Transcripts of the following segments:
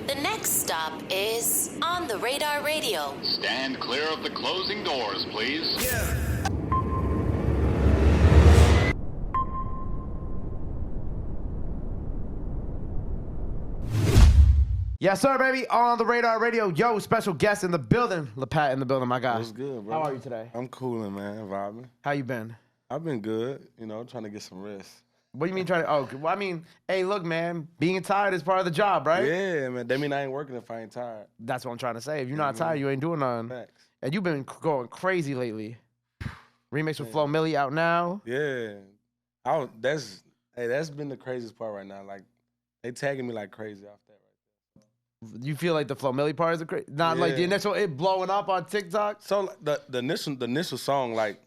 The next stop is On the Radar Radio. Stand clear of the closing doors, please. Yes, sir, baby. On the Radar Radio. Yo, special guest in the building. LaPat in the building, my guy. What's good, bro? How are you today? I'm coolin', man. Vibing. How you been? I've been good, trying to get some rest. What do you mean trying to? Oh, well, I mean, hey, look, man. Being tired is part of the job, right? Yeah, man. That mean I ain't working if I ain't tired. That's what I'm trying to say. If you're not tired, you ain't doing nothing. Facts. And you've been going crazy lately. Remix with Flo Milli out now. Yeah. That's been the craziest part right now. Like, they tagging me like crazy off that right there. You feel like the Flo Milli part is crazy? Not like the initial, it blowing up on TikTok? So the initial song, like,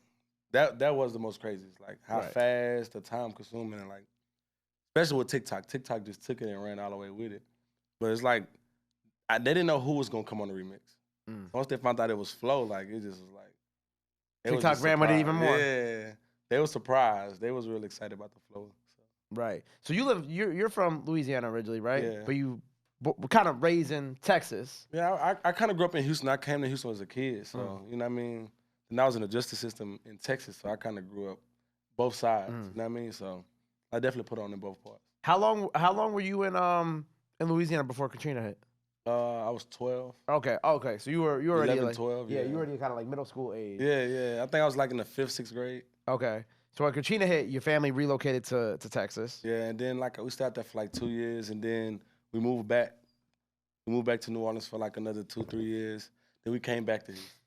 that was the most craziest. Like, how fast, the time consuming, and like, especially with TikTok. TikTok just took it and ran all the way with it. But it's like, they didn't know who was gonna come on the remix. Once they found out it was Flo, like, it just was like, TikTok ran with it even more. Yeah, they were surprised. They was really excited about the Flo. So. Right. So you're from Louisiana originally, right? Yeah. But you were kind of raised in Texas. Yeah, I kind of grew up in Houston. I came to Houston as a kid, so you know what I mean. And I was in the justice system in Texas, so I kind of grew up both sides. You know what I mean? So I definitely put on in both parts. How long were you in Louisiana before Katrina hit? I was 12. Okay. So you were already 11, like 12, you yeah. were already kind of like middle school age. Yeah. I think I was like in the 5th, 6th grade. Okay. So when Katrina hit, your family relocated to Texas. Yeah, and then like we stayed there for like 2 years, and then we moved back. We moved back to New Orleans for like another 2, 3 years. Then we came back to Houston.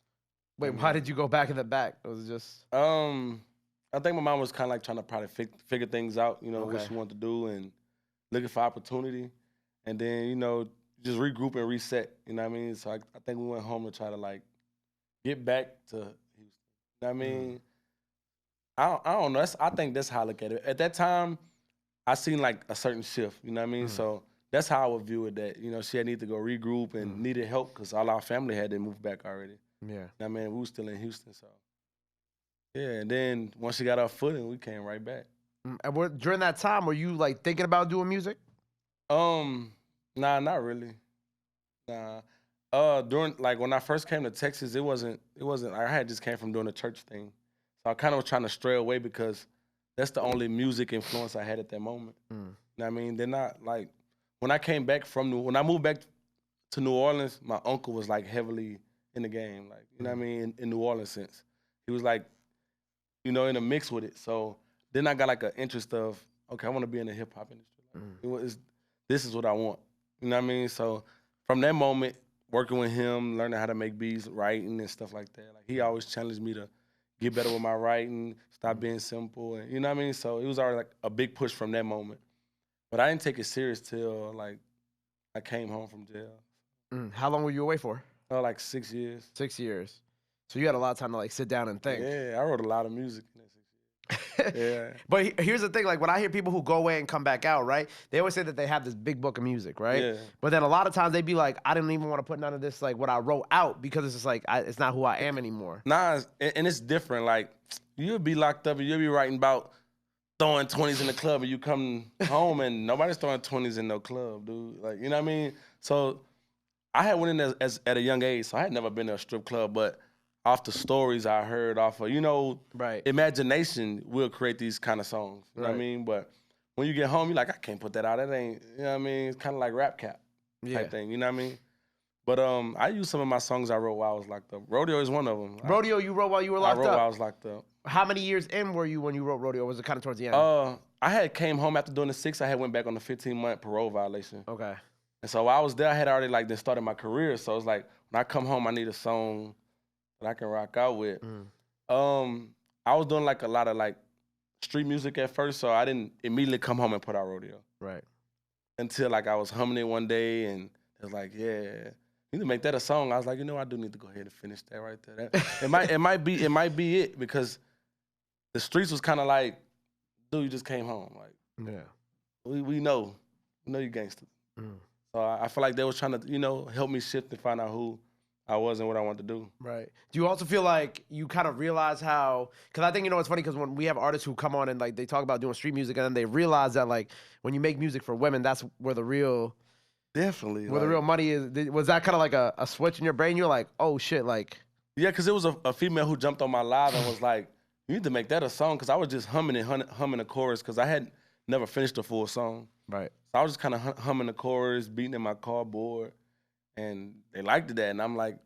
Wait, why did you go back in the back? Was it just? I think my mom was kind of like trying to probably figure things out, what she wanted to do and looking for opportunity. And then, just regroup and reset, you know what I mean? So I think we went home to try to like get back to Houston. You know what I mean? I don't know. I think that's how I look at it. At that time, I seen like a certain shift, you know what I mean? So that's how I would view it, that, she had need to go regroup and needed help because all our family had to move back already. Yeah. I mean, we were still in Houston, so. Yeah, and then once she got our footing, we came right back. And during that time, were you like thinking about doing music? Nah, not really. Nah. During like when I first came to Texas, it wasn't I had just came from doing a church thing. So I kind of was trying to stray away because that's the only music influence I had at that moment. You know what I mean? They're not like when I moved back to New Orleans, my uncle was like heavily in the game, like, you know what I mean, in New Orleans sense. He was like, in a mix with it. So then I got like an interest of, okay, I want to be in the hip hop industry. This is what I want. You know what I mean? So from that moment, working with him, learning how to make beats, writing and stuff like that. Like he always challenged me to get better with my writing, stop being simple, and you know what I mean? So it was already like a big push from that moment. But I didn't take it serious till like I came home from jail. How long were you away for? Like 6 years. 6 years. So you had a lot of time to like sit down and think. Yeah, I wrote a lot of music in that 6 years. Yeah. But here's the thing, like when I hear people who go away and come back out, right? They always say that they have this big book of music, right? Yeah. But then a lot of times they be like, I didn't even want to put none of this, like what I wrote out because it's just like, it's not who I am anymore. Nah, and it's different. Like you'll be locked up and you'll be writing about throwing 20s in the club and you come home and nobody's throwing 20s in no club, dude. Like, you know what I mean? So I had went in as at a young age, so I had never been to a strip club, but off the stories I heard, off of, imagination will create these kind of songs. You know what I mean? But when you get home, you're like, I can't put that out. That ain't, you know what I mean? It's kind of like rap cap type thing, you know what I mean? But I used some of my songs I wrote while I was locked up. Rodeo is one of them. Rodeo you wrote while you were locked up? I wrote while I was locked up. How many years in were you when you wrote Rodeo? Was it kind of towards the end? I had came home after doing the 6. I had went back on the 15-month parole violation. Okay. And so while I was there, I had already like then started my career. So it's like when I come home, I need a song that I can rock out with. I was doing like a lot of like street music at first, so I didn't immediately come home and put out Rodeo. Right. Until like I was humming it one day and it was like, yeah, you need to make that a song. I was like, I do need to go ahead and finish that right there. It might be it because the streets was kind of like, dude, you just came home. Like, we know you gangster. So I feel like they was trying to, help me shift and find out who I was and what I wanted to do. Right. Do you also feel like you kind of realize how, because I think, it's funny because when we have artists who come on and like they talk about doing street music and then they realize that like when you make music for women, that's where the real Definitely. Where the real money is. Was that kind of like a switch in your brain? You're like, oh shit, like. Yeah, because it was a female who jumped on my live and was like, you need to make that a song. Because I was just humming the chorus because I had never finished a full song. Right. So I was just kind of humming the chorus, beating in my cardboard. And they liked that. And I'm like,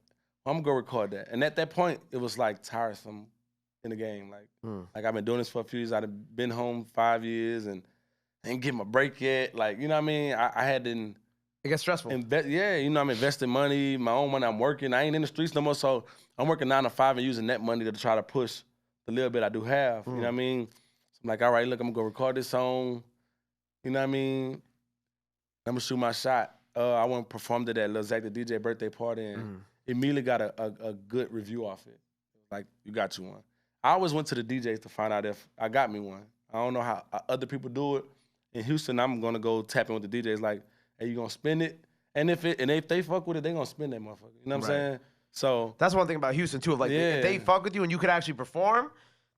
well, I'm going to go record that. And at that point, it was like tiresome in the game. Like I've been doing this for a few years. I've been home 5 years and ain't getting my break yet. Like, you know what I mean? I had to It gets stressful. yeah, you know, I'm investing money, my own money. I'm working. I ain't in the streets no more. So I'm working 9 to 5 and using that money to try to push the little bit I do have. You know what I mean? So I'm like, all right, look, I'm going to go record this song. You know what I mean? I'm going to shoot my shot. I went and performed it at Lil Zach the DJ birthday party and immediately got a good review off it. Like, you got you one. I always went to the DJs to find out if I got me one. I don't know how other people do it. In Houston, I'm gonna go tap in with the DJs like, hey, you gonna spend it? And if they fuck with it, they gonna spend that motherfucker. You know what I'm saying? So that's one thing about Houston too. Like if they fuck with you and you could actually perform,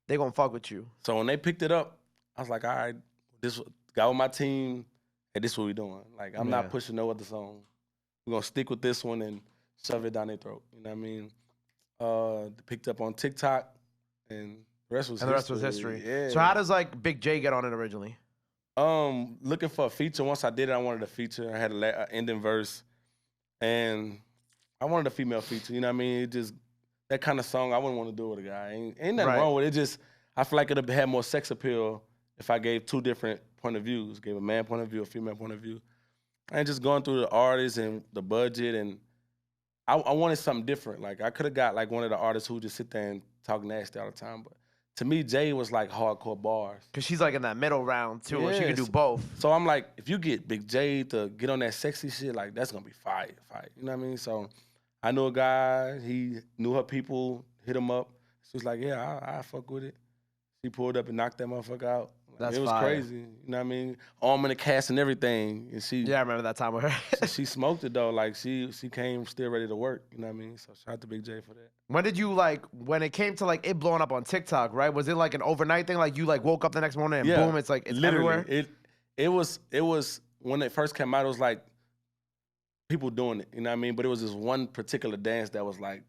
they gonna fuck with you. So when they picked it up, I was like, all right, this got with my team, and this what we doing. Like I'm not pushing no other song. We're gonna stick with this one and shove it down their throat. You know what I mean? Picked up on TikTok, and the rest was history. Yeah. So how does like Big J get on it originally? Looking for a feature. Once I did it, I wanted a feature. I had an ending verse, and I wanted a female feature. You know what I mean? It just that kind of song I wouldn't want to do with a guy. Ain't nothing wrong with it. Just I feel like it'd have had more sex appeal if I gave 2 different point of views. Gave a man point of view, a female point of view, and just going through the artists and the budget, and I wanted something different. Like I could have got like one of the artists who just sit there and talk nasty all the time, but to me, Jade was like hardcore bars. Because she's like in that middle round too, where she can do both. So I'm like, if you get Big Jade to get on that sexy shit, like that's gonna be fire. You know what I mean? So I knew a guy, he knew her people, hit him up. She was like, yeah, I fuck with it. She pulled up and knocked that motherfucker out. That's it was fire. crazy. You know what I mean? Arm in the cast and everything. And she I remember that time with her. she smoked it though. Like she came still ready to work. You know what I mean? So shout out to Big J for that. When did you when it came to like it blowing up on TikTok, right? Was it like an overnight thing? Like you like woke up the next morning and boom, it's like it's literally everywhere? It was when it first came out, it was like people doing it, you know what I mean? But it was this one particular dance that was like,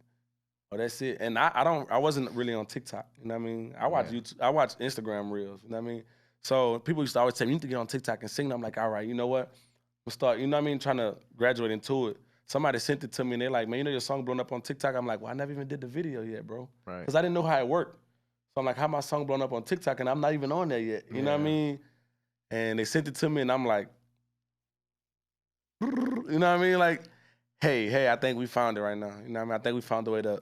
oh, that's it. And I wasn't really on TikTok, you know what I mean? I watch YouTube, I watch Instagram reels, you know what I mean? So people used to always say, you need to get on TikTok and sing. I'm like, all right, you know what? We'll start, you know what I mean, trying to graduate into it. Somebody sent it to me and they're like, man, you know your song blown up on TikTok? I'm like, well, I never even did the video yet, bro. Right. Because I didn't know how it worked. So I'm like, how my song blown up on TikTok and I'm not even on there yet? You know what I mean? And they sent it to me and I'm like, you know what I mean? Like, hey, I think we found it right now. You know what I mean? I think we found a way to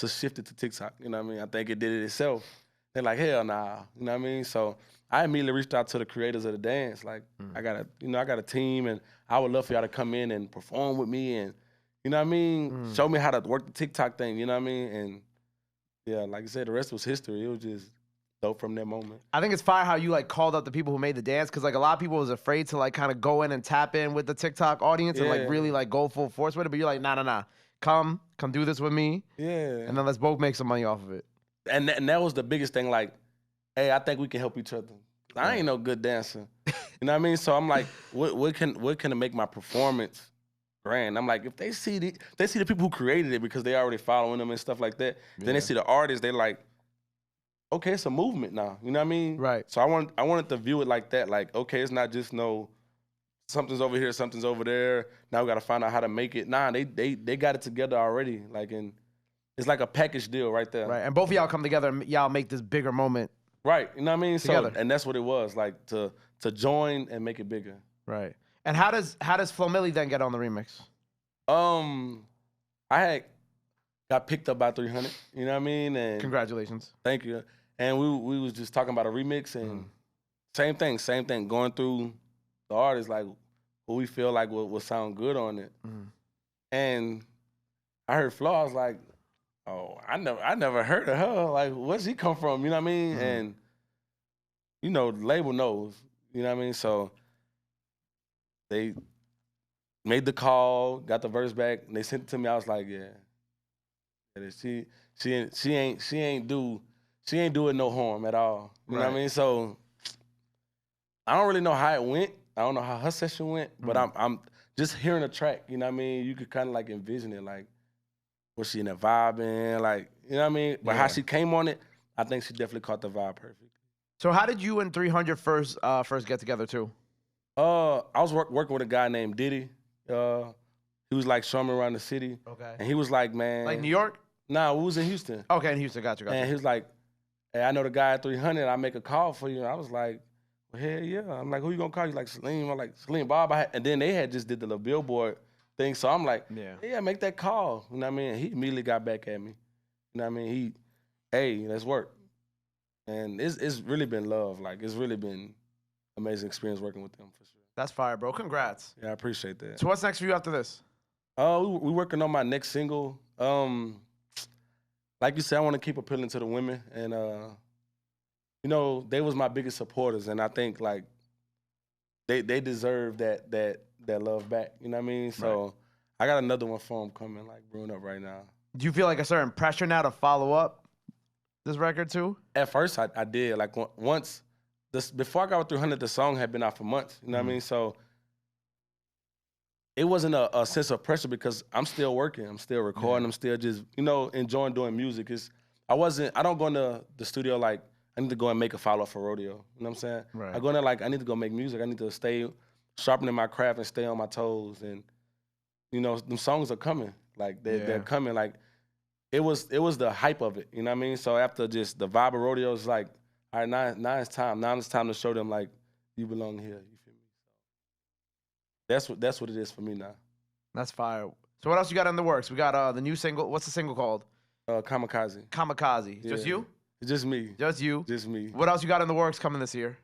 shift it to TikTok. You know what I mean? I think it did it itself. They're like, hell nah. You know what I mean? So I immediately reached out to the creators of the dance. Like, I got a team and I would love for y'all to come in and perform with me and, you know what I mean? Show me how to work the TikTok thing, you know what I mean? And yeah, like I said, the rest was history. It was just dope from that moment. I think it's fire how you like called out the people who made the dance because like a lot of people was afraid to like kind of go in and tap in with the TikTok audience and like really like go full force with it. But you're like, nah. Come do this with me. Yeah. And then let's both make some money off of it. And that was the biggest thing. Like, hey, I think we can help each other. I ain't no good dancer. You know what I mean? So I'm like, what can make my performance grand? I'm like, if they see the people who created it because they already following them and stuff like that, then they see the artists, they like, okay, it's a movement now. You know what I mean? Right. So I wanted to view it like that. Like, okay, it's not just something's over here, something's over there. Now we got to find out how to make it. Nah, they got it together already. Like, and it's like a package deal right there. Right. And both of y'all come together and y'all make this bigger moment. Right. You know what I mean? Together. So, and that's what it was, like to join and make it bigger. Right. And how does Flo Milli then get on the remix? I had got picked up by 300. You know what I mean? And Congratulations. thank you. And we was just talking about a remix and same thing. Going through the artists, like who we feel like would sound good on it. And I heard Flo, I was like, oh, I never heard of her. Like, where's she come from? You know what I mean? And the label knows. You know what I mean? So they made the call, got the verse back, and they sent it to me. I was like, yeah. She ain't do it no harm at all. You know what I mean? So I don't really know how it went. I don't know how her session went, but I'm just hearing the track. You know what I mean? You could kind of like envision it, like was she in a vibing, like you know what I mean? But how she came on it, I think she definitely caught the vibe perfect. So how did you and 300 first get together too? I was working with a guy named Diddy. He was like showing me around the city. Okay. And he was like, man. Like New York? Nah, we was in Houston. Okay, in Houston. Gotcha. And he was like, hey, I know the guy at 300. I make a call for you. And I was like, well, hell yeah. I'm like, who you gonna call? He's like, Salim. I'm like, Salim Bob. And then they had just did the little billboard thing. So I'm like, yeah, make that call. You know what I mean? He immediately got back at me. You know what I mean? Hey, let's work. And it's really been love. Like, it's really been amazing experience working with them for sure. That's fire, bro. Congrats. Yeah, I appreciate that. So what's next for you after this? We working on my next single. Like you said, I want to keep appealing to the women, and you know, they was my biggest supporters, and I think like they deserve that love back. You know what I mean? So I got another one for them coming, like brewing up right now. Do you feel like a certain pressure now to follow up this record too? At first, I did. Like once before I got with 300, the song had been out for months. You know what I mean? So it wasn't a sense of pressure because I'm still working. I'm still recording. I'm still just, you know, enjoying doing music. I don't go into the studio like I need to go and make a follow-up for Rodeo. You know what I'm saying? Right. I go in there like I need to go make music. I need to stay sharpening my craft and stay on my toes. And, you know, them songs are coming. Like, they're coming. Like, it was the hype of it. You know what I mean? So after just the vibe of Rodeo, it's like, all right, now it's time. Now it's time to show them, like, you belong here. You feel me? That's what it is for me now. That's fire. So what else you got in the works? We got the new single. What's the single called? Kamikaze. Kamikaze. Yeah. Just you? It's just me. Just you? Just me. What else you got in the works coming this year?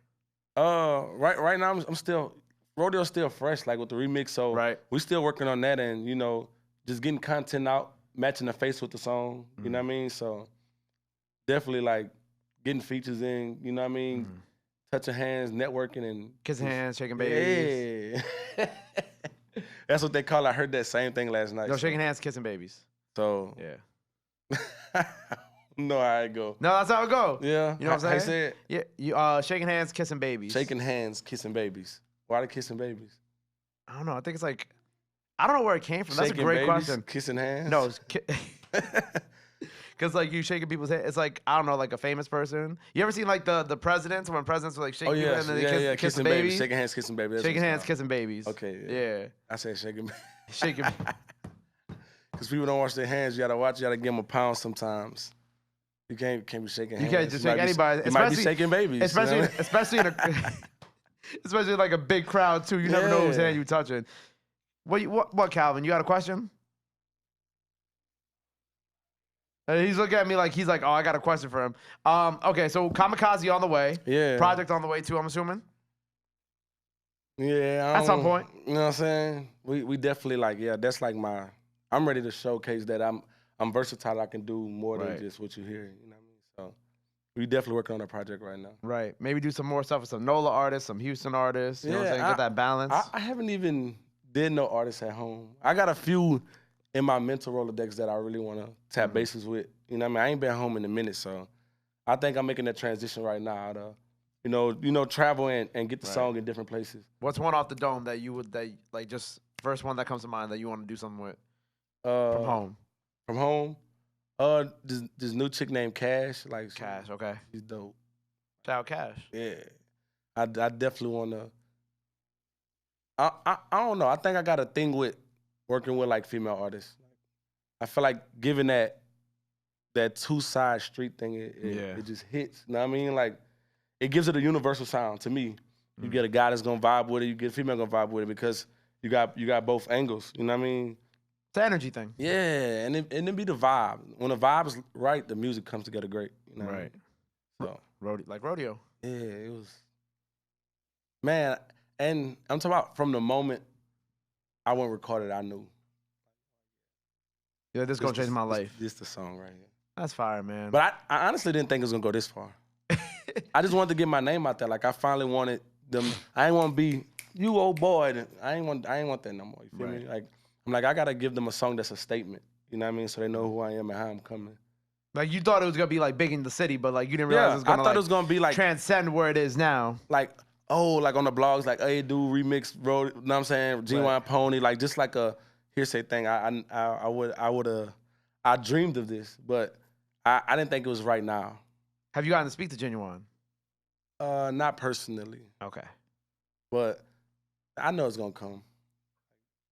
Right now I'm still Rodeo's still fresh, like with the remix. So we still working on that, and you know, just getting content out, matching the face with the song. You know what I mean? So definitely like getting features in. You know what I mean? Touching hands, networking, and kissing hands, shaking babies. Yeah. That's what they call it. I heard that same thing last night. No, shaking hands, kissing babies. So yeah. No, how it go. No, that's how it go. Yeah. You know what I'm saying? How you say it? Yeah. You shaking hands, kissing babies. Shaking hands, kissing babies. Why they kissing babies? I don't know. I think it's like I don't know where it came from. That's Shaking a great babies, question. Kissing hands? No, because like you shaking people's hands. It's like I don't know, like a famous person. You ever seen like the presidents when presidents were like shaking people and then they kissing babies? Shaking hands, kissing babies. Shaking hands, kissing babies. Okay. Yeah. I said shaking. Shaking. Because people don't wash their hands. You gotta watch. You gotta give them a pound sometimes. You can't be shaking hands. You can't just shake anybody. You might be shaking babies. Especially in especially in like a big crowd too. You never know whose hand you touching. What Calvin? You got a question? He's looking at me like he's like, oh, I got a question for him. Okay, so Kamikaze on the way. Yeah. Project on the way too, I'm assuming. Yeah. At some point. You know what I'm saying? We definitely like, that's like I'm ready to showcase that I'm versatile. I can do more than just what you hear. You know what I mean? So we definitely working on a project right now. Right. Maybe do some more stuff with some NOLA artists, some Houston artists. You know what I'm saying? Get that balance. I haven't even did no artists at home. I got a few in my mental Rolodex that I really want to tap bases with. You know what I mean? I ain't been home in a minute, so I think I'm making that transition right now to, you know, travel and get the song in different places. What's one off the dome that you would like just first one that comes to mind that you want to do something with from home? From home, this new chick named Cash. Like Cash, okay. She's dope. Shout out Cash. Yeah, I definitely want to. I don't know. I think I got a thing with working with like female artists. I feel like giving that two-side street thing, it just hits. You know what I mean? Like it gives it a universal sound to me. You get a guy that's gonna vibe with it. You get a female gonna vibe with it because you got both angles. You know what I mean? It's an energy thing. Yeah, and it be the vibe. When the vibe is right, the music comes together great. You know right. So Rodeo. Yeah, it was. Man, and I'm talking about from the moment I went recorded, I knew. Yeah, this is gonna change my life. This the song right here. That's fire, man. But I honestly didn't think it was gonna go this far. I just wanted to get my name out there. Like I finally wanted them. I ain't want to be you old boy. I ain't want that no more. You feel me? Like I'm like I gotta give them a song that's a statement. You know what I mean? So they know who I am and how I'm coming. Like you thought it was gonna be like big in the city, but like you didn't realize it was gonna. I thought it was gonna be like transcend where it is now. Like oh, like on the blogs, like, hey, dude, remix, bro. You know what I'm saying? Ginuwine Pony, like just like a hearsay thing. I dreamed of this, but I didn't think it was right now. Have you gotten to speak to Ginuwine? Not personally, Okay. but I know it's gonna come.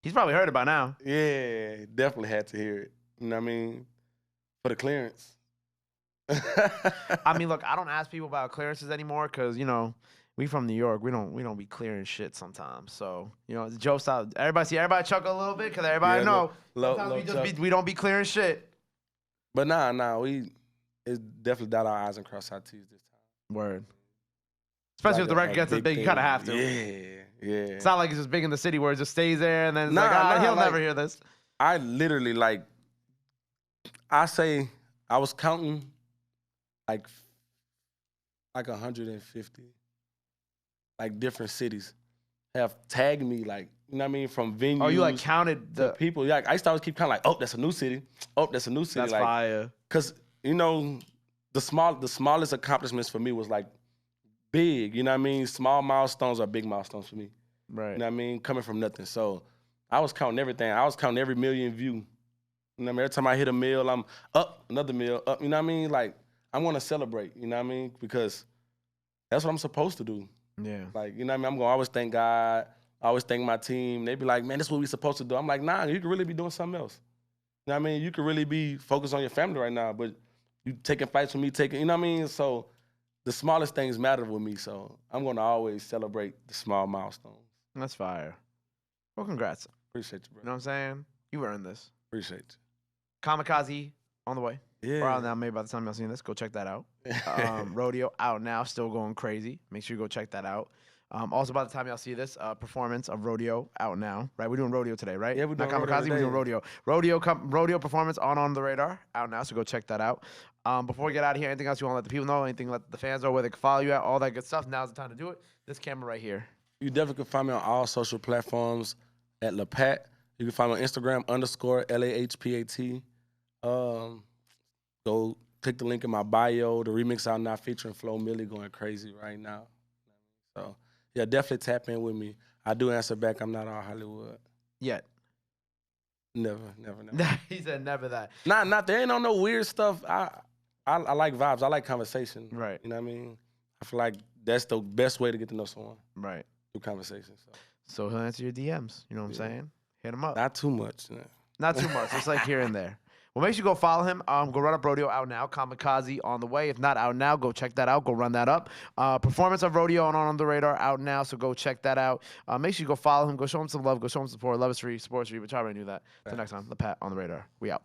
He's probably heard it by now. Yeah, definitely had to hear it. You know what I mean? For the clearance. I mean, look, I don't ask people about clearances anymore because, you know, we from New York. We don't be clearing shit sometimes. So, you know, the joke's out. Everybody chuckle a little bit because everybody know sometimes we don't be clearing shit. But nah, it's definitely dot our I's and cross our T's this time. Word. Especially if the record gets as big, you kind of have to. Yeah. It's not like it's just big in the city where it just stays there and then it's he'll never hear this. I literally, like, I say I was counting like 150, like different cities have tagged me, like, you know what I mean, from venues. Oh, you like counted the people? Yeah, like, I used to always keep counting, like, oh, that's a new city. Oh, that's a new city. That's like, fire. Cause you know, the smallest accomplishments for me was like big. You know what I mean? Small milestones are big milestones for me. Right. You know what I mean? Coming from nothing. So I was counting everything. I was counting every million view. You know what I mean? Every time I hit a mill, I'm up, another mill, up. You know what I mean? Like, I want to celebrate, you know what I mean? Because that's what I'm supposed to do. Yeah. Like, you know what I mean? I'm going to always thank God. I always thank my team. They be like, man, this is what we supposed to do. I'm like, nah, you could really be doing something else. You know what I mean? You could really be focused on your family right now, but you taking fights for me, you know what I mean? So the smallest things matter with me. So I'm going to always celebrate the small milestones. That's fire. Well, congrats. Appreciate you, bro. You know what I'm saying? You earned this. Appreciate you. Kamikaze on the way. Yeah. Or out now, maybe by the time y'all seen this, go check that out. Rodeo out now, still going crazy. Make sure you go check that out. Also, by the time y'all see this, performance of Rodeo out now, right? We're doing Rodeo today, right? Yeah, we're doing Not Kamikaze, Rodeo we're doing today. Rodeo. Rodeo performance on the radar out now, so go check that out. Before we get out of here, anything else you want to let the people know? Anything let the fans know where they can follow you at? All that good stuff. Now's the time to do it. This camera right here. You definitely can find me on all social platforms at LaPat. You can find me on Instagram _LAHPAT. Go click the link in my bio. The remix out now featuring Flo Milli going crazy right now. So yeah, definitely tap in with me. I do answer back. I'm not all Hollywood. Yet. Never. He said never that. Not there ain't no weird stuff. I like vibes. I like conversation. Right. You know what I mean? I feel like that's the best way to get to know someone. Right. Through conversation. So he'll answer your DMs. You know what I'm saying? Hit him up. Not too much. Not too much. It's like here and there. Well, make sure you go follow him. Go run up Rodeo out now. Kamikaze on the way. If not out now, go check that out. Go run that up. Performance of Rodeo and on the radar out now. So go check that out. Make sure you go follow him. Go show him some love. Go show him support. Love is free. Support is free. But y'all already knew that. Till next time, the Pat on the radar. We out.